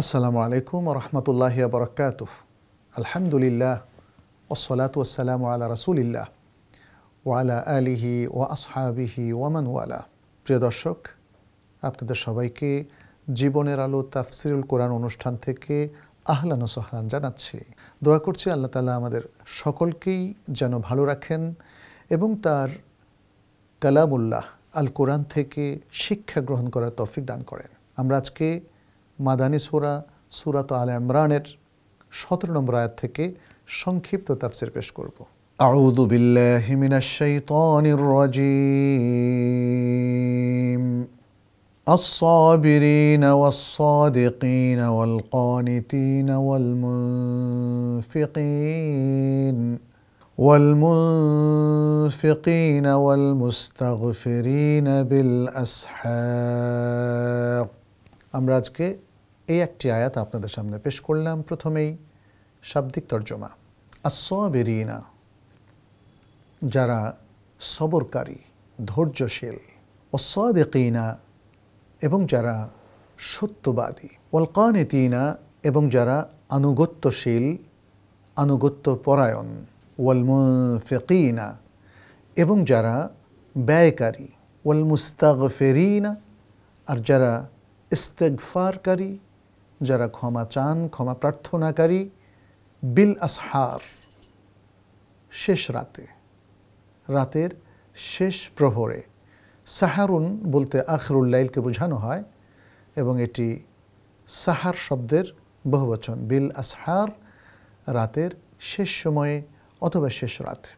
আসসালামু আলাইকুম ওয়া রাহমাতুল্লাহি ওয়া বারাকাতুহু। আলহামদুলিল্লাহ ওয়াসসালাতু ওয়াসসালামু আলা রাসূলিল্লাহ ওয়া আলা আলিহি ওয়া আসহাবিহি ওয়া মান ওয়ালা। প্রিয় দর্শক, আপনাদের সবাইকে জীবনের আলো তাফসিরুল কোরআন অনুষ্ঠান থেকে আহলান ওয়া সাহলান জানাচ্ছি। দোয়া করছি আল্লাহ তাআলা আমাদের সকলকেই যেন ভালো রাখেন এবং তার কালামুল্লাহ আল কোরআন থেকে শিক্ষা গ্রহণ করার তৌফিক দান করেন। আমরা আজকে মাদানী সূরা সূরাত আলে ইমরানের 17 নম্বর আয়াত থেকে সংক্ষিপ্ত তাফসীর পেশ করব। আউযু বিল্লাহি মিনাশ শাইতানির রাজীম। الصابرين والصادقين والقانتين والمنفقين والمستغفرين بالأسحار। আমরা আজকে এই একটি আয়াত আপনাদের সামনে পেশ করলাম। প্রথমেই শাব্দিক তর্জমা। আস-সাবিরিনা, যারা সবরকারী, ধৈর্যশীল। ওয়াস-সাদিকিনা, এবং যারা সত্যবাদী। ওয়াল কানিতিনা, এবং যারা আনুগত্যশীল, আনুগত্যপরায়ণ। ওয়াল মুনফিকিনা, এবং যারা ব্যয়কারী। ওয়াল মুস্তাগফিরিনা, আর যারা ইস্তেগফারকারী, যারা ক্ষমা চান, ক্ষমা প্রার্থনাকারী। বিল আসহার, শেষ রাতে, রাতের শেষ প্রহরে। সাহারুন বলতে আখরুল লাইলকে বোঝানো হয় এবং এটি সাহার শব্দের বহুবচন। বিল আসহার, রাতের শেষ সময়ে অথবা শেষ রাতে।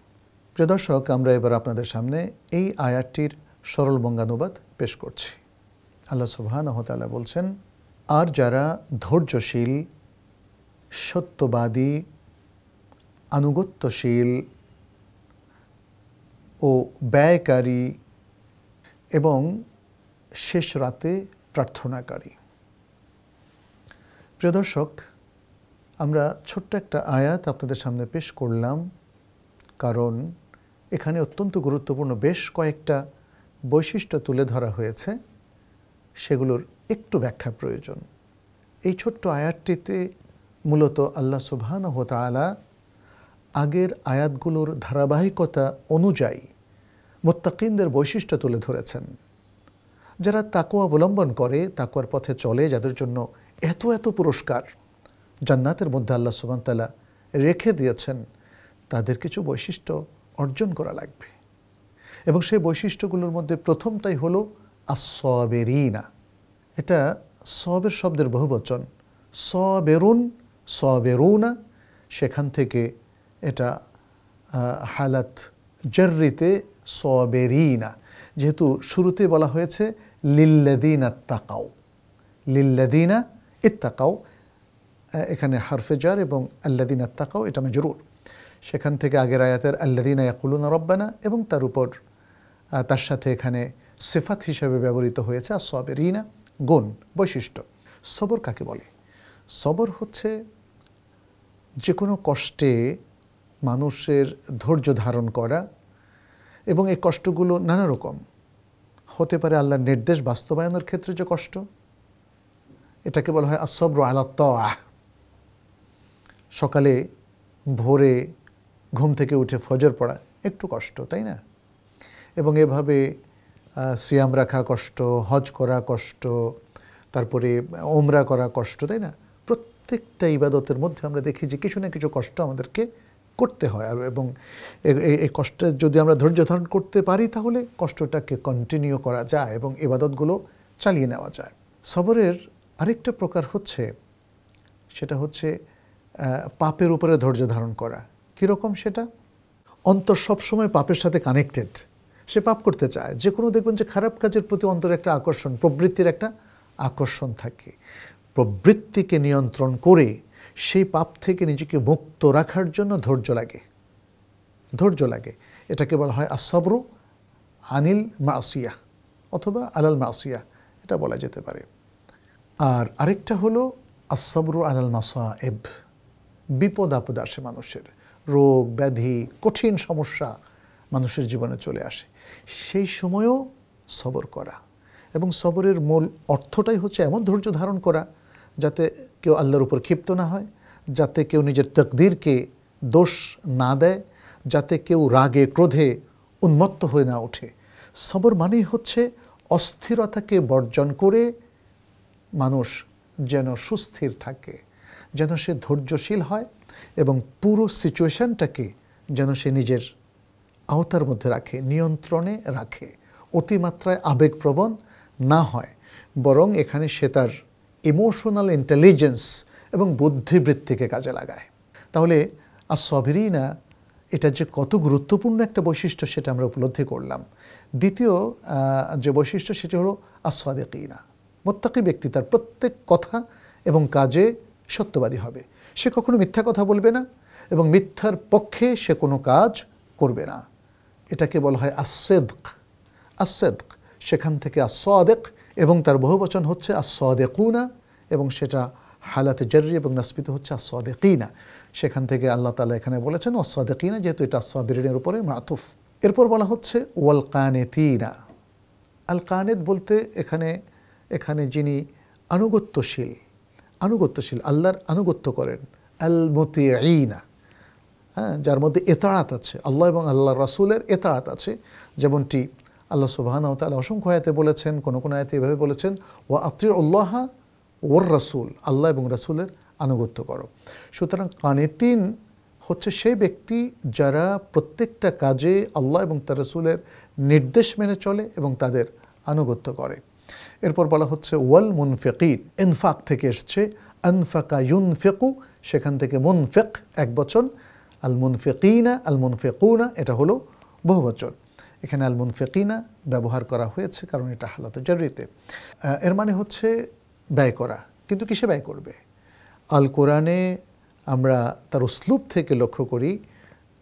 প্রিয় দর্শক, আমরা এবার আপনাদের সামনে এই আয়াতটির সরল বঙ্গানুবাদ পেশ করছি। আল্লাহ সুবহানাহু ওয়া তাআলা বলছেন, আর যারা ধৈর্যশীল, সত্যবাদী, আনুগত্যশীল ও ব্যয়কারী এবং শেষ রাতে প্রার্থনাকারী। প্রিয় দর্শক, আমরা ছোট্ট একটা আয়াত আপনাদের সামনে পেশ করলাম, কারণ এখানে অত্যন্ত গুরুত্বপূর্ণ বেশ কয়েকটা বৈশিষ্ট্য তুলে ধরা হয়েছে, সেগুলোর একটু ব্যাখ্যা প্রয়োজন। এই ছোট্ট আয়াতটিতে মূলত আল্লাহ সুবহানাহু ওয়া তাআলা আগের আয়াতগুলোর ধারাবাহিকতা অনুযায়ী মুত্তাকিনদের বৈশিষ্ট্য তুলে ধরেছেন। যারা তাকওয়া অবলম্বন করে, তাকওয়ার পথে চলে, যাদের জন্য এত এত পুরস্কার জান্নাতের মধ্যে আল্লাহ সুবহানাহু ওয়া তাআলা রেখে দিয়েছেন, তাদের কিছু বৈশিষ্ট্য অর্জন করা লাগবে। এবং সেই বৈশিষ্ট্যগুলোর মধ্যে প্রথমটাই হলো আস-সাবিরিনা। এটা সবের শব্দের বহুবচন। সাবিরুন, সাবিরুনা, সেখান থেকে এটা হালাত জাররিতে সাবিরিনা, যেহেতু শুরুতে বলা হয়েছে লিল্লাযিনা ইত্তাকাও, লিল্লাযিনা ইত্তাকাও, এখানে হরফে জার এবং আল্লাযিনা ইত্তাকাও এটা মাজরুর। সেখান থেকে আগের আয়াতের আল্লাযিনা ইয়াকুলুনা রব্বানা, এবং তার উপর তার সাথে এখানে সিফাত হিসেবে ব্যবহৃত হয়েছে আস-সাবিরিনা, গুণ, বৈশিষ্ট্য। সবর কাকে বলে? সবর হচ্ছে যে কোনো কষ্টে মানুষের ধৈর্য ধারণ করা, এবং এই কষ্টগুলো নানা রকম হতে পারে। আল্লাহর নির্দেশ বাস্তবায়নের ক্ষেত্রে যে কষ্ট, এটাকে বলা হয় আস-সাবরু আলা তাআহ। সকালে ভোরে ঘুম থেকে উঠে ফজর পড়া একটু কষ্ট, তাই না? এবং এভাবে সিয়াম রাখা কষ্ট, হজ করা কষ্ট, তারপরে ওমরা করা কষ্ট, তাই না? প্রত্যেকটা ইবাদতের মধ্যে আমরা দেখি যে কিছু না কিছু কষ্ট আমাদেরকে করতে হয়, আর এবং এই কষ্টে যদি আমরা ধৈর্য ধারণ করতে পারি, তাহলে কষ্টটাকে কন্টিনিউ করা যায় এবং ইবাদতগুলো চালিয়ে নেওয়া যায়। সবরের আরেকটা প্রকার হচ্ছে, সেটা হচ্ছে পাপের উপরে ধৈর্য ধারণ করা। কীরকম সেটা? অন্তর সবসময় পাপের সাথে কানেক্টেড, সে পাপ করতে চায়। যে কোনো দেখবেন যে খারাপ কাজের প্রতি অন্তরে একটা আকর্ষণ, প্রবৃত্তির একটা আকর্ষণ থাকে। প্রবৃত্তিকে নিয়ন্ত্রণ করে সেই পাপ থেকে নিজেকে মুক্ত রাখার জন্য ধৈর্য লাগে, ধৈর্য লাগে। এটাকে বলা হয় আস-সাবরু আনিল মাসিয়া অথবা আলাল মাসিয়া, এটা বলা যেতে পারে। আর আরেকটা হলো আস-সাবরু আলাল মাসাইব। বিপদ আপদ আসে মানুষের, রোগ ব্যাধি, কঠিন সমস্যা মানুষের জীবনে চলে আসে, সেই সময়ও সবর করা। এবং সবরের মূল অর্থটাই হচ্ছে এমন ধৈর্য ধারণ করা যাতে কেউ আল্লাহর উপর ক্ষিপ্ত না হয়, যাতে কেউ নিজের তাকদীরকে দোষ না দেয়, যাতে কেউ রাগে ক্রোধে উন্মত্ত হয়ে না ওঠে। সবর মানেই হচ্ছে অস্থিরতাকে বর্জন করে মানুষ যেন সুস্থির থাকে, যেন সে ধৈর্যশীল হয় এবং পুরো সিচুয়েশনটাকে যেন সে নিজের আওতার মধ্যে রাখে, নিয়ন্ত্রণে রাখে, অতিমাত্রায় আবেগপ্রবণ না হয়, বরং এখানে সে তার ইমোশনাল ইন্টেলিজেন্স এবং বুদ্ধিবৃত্তিকে কাজে লাগায়। তাহলে আস-সাবিরিনা এটা যে কত গুরুত্বপূর্ণ একটা বৈশিষ্ট্য সেটা আমরা উপলব্ধি করলাম। দ্বিতীয় যে বৈশিষ্ট্য সেটি হলো আস-সাদিকিনা। মুত্তাকি ব্যক্তি তার প্রত্যেক কথা এবং কাজে সত্যবাদী হবে। সে কখনো মিথ্যা কথা বলবে না এবং মিথ্যার পক্ষে সে কোনো কাজ করবে না। এটাকে বলা হয় আস-সিদক। আস-সিদক সেখান থেকে আস-সাদিক এবং তার বহুবচন হচ্ছে আস-সাদিকুনা এবং সেটা হালাতে জাররি এবং নাসবিত হচ্ছে আস-সাদিকিনা। সেখান থেকে আল্লাহ তাআলা এখানে বলেছেন আস-সাদিকিনা, যেহেতু এটা আস-সাবিরিনের উপরে মাতুফ। এরপর বলা হচ্ছে ওয়াল কানিতিনা। আল কানিত বলতে এখানে যিনি আনুগত্যশীল আল্লাহর আনুগত্য করেন, আল মুতিঈনা, যার মধ্যে এতাআত আছে, আল্লাহ এবং আল্লাহর রাসূলের এতাআত আছে। যেমনটি আল্লাহ সুবহানাহু ওয়া তাআলা অসংখ্য আয়াতে বলেছেন, কোন আয়াতে এভাবে বলেছেন ওয়া আতিউল্লাহ ওয়ার রাসূল, আল্লাহ এবং রাসূলের আনুগত্য করো। সুতরাং কানিতিন হচ্ছে সেই ব্যক্তি যারা প্রত্যেকটা কাজে আল্লাহ এবং তার রাসূলের নির্দেশ মেনে চলে এবং তাদের আনুগত্য করে। এরপর বলা হচ্ছে ওয়াল মুনফিকিন। ইনফাক থেকে এসছে, আনফাকা ইউনফিকু, সেখান থেকে মুনফিক একবচন, আল মুনফিকিনা আল মুনফিকুনা এটা হলো বহুবচন। এখানে আল মুনফিকিনা ব্যবহার করা হয়েছে কারণ এটা হালাতে জাররিতে। এর মানে হচ্ছে ব্যয় করা। কিন্তু কিসে ব্যয় করবে? আল কোরআনে আমরা তার উসলুব থেকে লক্ষ্য করি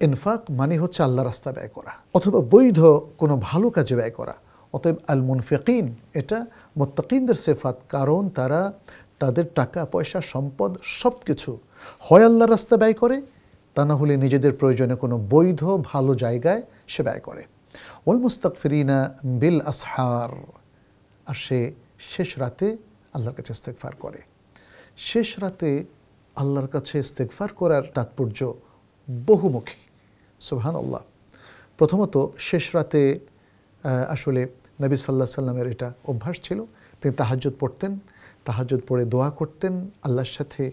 ইনফাক মানে হচ্ছে আল্লাহ রাস্তা ব্যয় করা অথবা বৈধ কোনো ভালো কাজে ব্যয় করা। অতএব আল মুনফিকিন এটা মুত্তাকিনদের সিফাত, কারণ তারা তাদের টাকা পয়সা সম্পদ সব কিছু হয় আল্লাহর রাস্তা ব্যয় করে, তা না হলে নিজেদের প্রয়োজনে কোনো বৈধ ভালো জায়গায় সে ব্যয় করে। ওয়াল মুস্তাগফিরিনা বিল আসহার, আর সে শেষ রাতে আল্লাহর কাছে ইস্তেগফার করে। শেষ রাতে আল্লাহর কাছে ইস্তেগফার করার তাৎপর্য বহুমুখী। সুবহানাল্লাহ। প্রথমত শেষ রাতে আসলে নবী সাল্লাল্লাহু আলাইহি সাল্লামের এটা অভ্যাস ছিল, তিনি তাহাজ্জুদ পড়তেন, তাহাজ্জুদ পড়ে দোয়া করতেন, আল্লাহর সাথে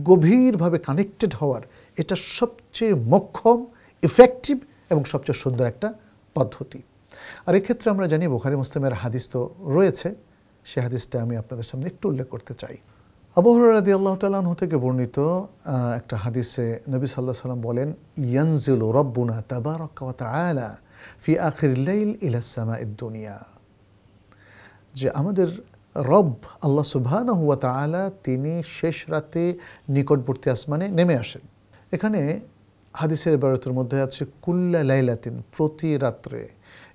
গভীরভাবে কানেক্টেড হওয়ার এটা সবচেয়ে মোক্ষম, ইফেক্টিভ এবং সবচেয়ে সুন্দর একটা পদ্ধতি। আর এক্ষেত্রে আমরা জানি বুখারী মুসলিমের হাদিস তো রয়েছে, সে হাদিসটা আমি আপনাদের সামনে একটু উল্লেখ করতে চাই। আবু হুরায়রা রাদিয়াল্লাহু তাআলা আনহু থেকে বর্ণিত একটা হাদিসে নবী সাল্লাল্লাহু আলাইহি সাল্লাম বলেন, ইয়ানজিলু রাব্বুনা তাবারাকা ওয়া তাআলা ফি আখিরিল লাইল ইলা সামাইদ দুনিয়া, যে আমাদের রব আল্লাহ সুবহানাহু ওয়া তাআলা তিনি শেষ রাতে নিকটবর্তী আসমানে নেমে আসেন। এখানে হাদিসের ইবারতের মধ্যে আছে কুল্লা লাইলাতিন, প্রতি রাত্রে,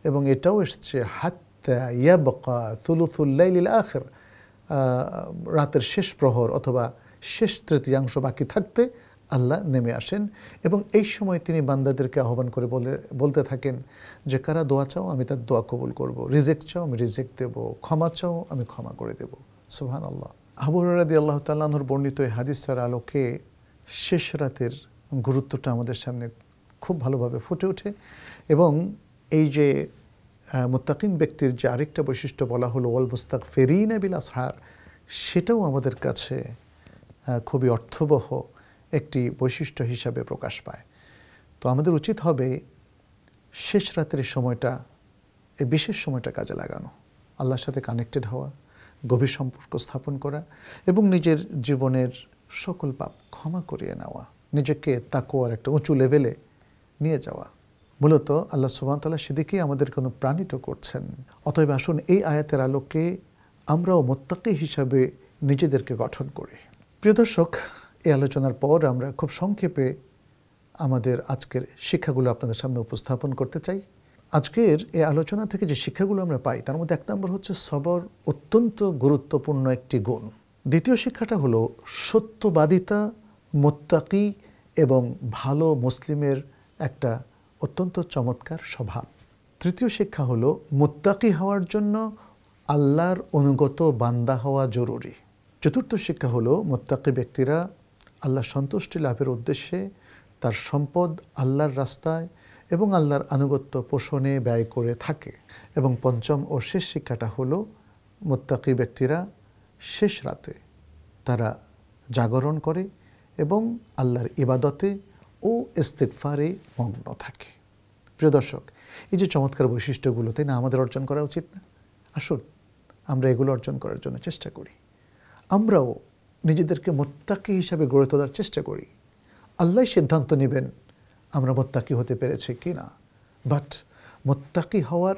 এবং এটাও এসছে হাত্তা ইয়াবকা থুলুথুল লাইলিল আখির, রাতের শেষ প্রহর অথবা শেষ তৃতীয়াংশ বাকি থাকতে আল্লাহ নেমে আসেন এবং এই সময় তিনি বান্দাদেরকে আহ্বান করে বলতে থাকেন যে কারা দোয়া চাও আমি তার দোয়া কবুল করব, রিজেক্ট চাও আমি রিজেক্ট দেব, ক্ষমা চাও আমি ক্ষমা করে দেব। সুবহানাল্লাহ। আবু হুরায়রা রাদিয়াল্লাহু তাআলা আনহুর বর্ণিত এই হাদিসের আলোকে শেষ রাতের গুরুত্বটা আমাদের সামনে খুব ভালোভাবে ফুটে ওঠে এবং এই যে মুত্তাকিন ব্যক্তির যে আরেকটা বৈশিষ্ট্য বলা হলো ওয়াল মুস্তাগফিরিনা বিল আসহার, সেটাও আমাদের কাছে খুবই অর্থবহ একটি বৈশিষ্ট্য হিসাবে প্রকাশ পায়। তো আমাদের উচিত হবে শেষ রাতের সময়টা, এই বিশেষ সময়টা কাজে লাগানো, আল্লাহর সাথে কানেক্টেড হওয়া, গভীর সম্পর্ক স্থাপন করা এবং নিজের জীবনের সকল পাপ ক্ষমা করিয়ে নেওয়া, নিজেকে তাকওয়ার একটা উঁচু লেভেলে নিয়ে যাওয়া। মূলত আল্লাহ সুবহানাহু ওয়া তাআলা সেদিকেই আমাদেরকে অনুপ্রাণিত করছেন। অতএব আসুন এই আয়াতের আলোকে আমরাও মুত্তাকি হিসাবে নিজেদেরকে গঠন করি। প্রিয় দর্শক, এই আলোচনার পর আমরা খুব সংক্ষেপে আমাদের আজকের শিক্ষাগুলো আপনাদের সামনে উপস্থাপন করতে চাই। আজকের এই আলোচনা থেকে যে শিক্ষাগুলো আমরা পাই তার মধ্যে এক নম্বর হচ্ছে সবর অত্যন্ত গুরুত্বপূর্ণ একটি গুণ। দ্বিতীয় শিক্ষাটা হলো সত্যবাদিতা মুত্তাকি এবং ভালো মুসলিমের একটা অত্যন্ত চমৎকার স্বভাব। তৃতীয় শিক্ষা হলো মুত্তাকি হওয়ার জন্য আল্লাহর অনুগত বান্দা হওয়া জরুরি। চতুর্থ শিক্ষা হলো মুত্তাকি ব্যক্তিরা আল্লাহ সন্তুষ্টি লাভের উদ্দেশ্যে তার সম্পদ আল্লাহর রাস্তায় এবং আল্লাহর আনুগত্য পোষণে ব্যয় করে থাকে। এবং পঞ্চম ও শেষ শিক্ষাটা হলো মুত্তাকি ব্যক্তিরা শেষ রাতে তারা জাগরণ করে এবং আল্লাহর ইবাদতে ও ইস্তিগফারে মগ্ন থাকে। প্রিয় দর্শক, এই যে চমৎকার বৈশিষ্ট্যগুলো, তাই না, আমাদের অর্জন করা উচিত না? আসুন আমরা এগুলো অর্জন করার জন্য চেষ্টা করি। আমরাও নিজেদেরকে মুত্তাকি হিসাবে গড়ে তোলার চেষ্টা করি। আল্লাহ সিদ্ধান্ত নেবেন আমরা মুত্তাকি হতে পেরেছি কি না। বাট মুত্তাকি হওয়ার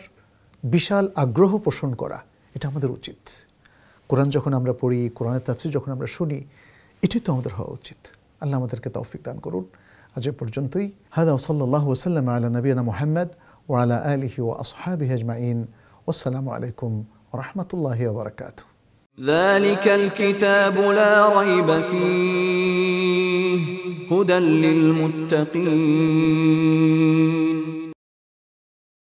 বিশাল আগ্রহ পোষণ করা এটা আমাদের উচিত। কোরআন যখন আমরা পড়ি, কোরআনের তাফসীর যখন আমরা শুনি, এটাই তো আমাদের হওয়া উচিত। আল্লাহ আমাদেরকে তৌফিক দান করুন। আজ এ পর্যন্তই। হাদা সাল্লাল্লাহু ওয়াসাল্লাম আলা নবিয়িনা মুহাম্মদ ওয়া আলা আলিহি ওয়া আসহাবিহি আজমাইন। ওয়াসসালামু আলাইকুম ওয়া রাহমাতুল্লাহি ওয়া বারাকাতুহু। ذلك الكتاب لا ريب فيه هدى للمتقين